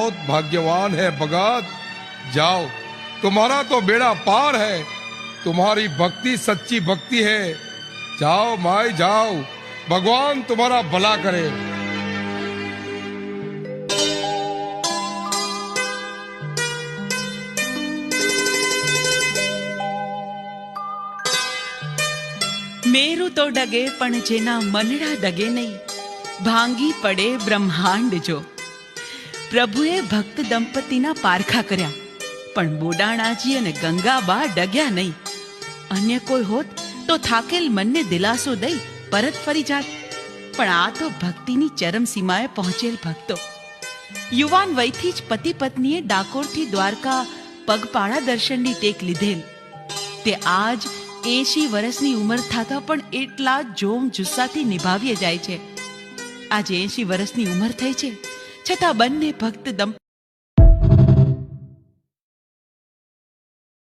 बहुत भाग्यवान है भगत। जाओ, तुम्हारा तो बेड़ा पार है। तुम्हारी भक्ति सच्ची भक्ति है। जाओ माई जाओ, भगवान तुम्हारा भला करे। મેરુ તો ડગે પણ જેના મનડા ડગે નહીં, ભાંગી પડે બ્રહ્માંડ જો. પ્રભુએ ભક્ત દંપતીના પારખા કર્યા, પણ બોડાણાજી અને ગંગાબા ડગ્યા નહીં. અન્ય કોઈ હોત તો થાકેલ મનને દિલાસો દઈ પરત ફરી જાત, પણ આ તો ભક્તિની ચરમ સીમાએ પહોંચેલ ભક્તો. યુવાન વયથી જ પતિ પત્નીએ ડાકોરથી દ્વારકા પગપાળા દર્શનની ટેક લીધેલ. તે આજ 80 વર્ષની ઉંમર થતા પણ એટલા જોમ જુસ્સાથી નિભાવીએ જાય છે. આજે 80 વર્ષની ઉંમર થઈ છે, છતાં બંને ભક્ત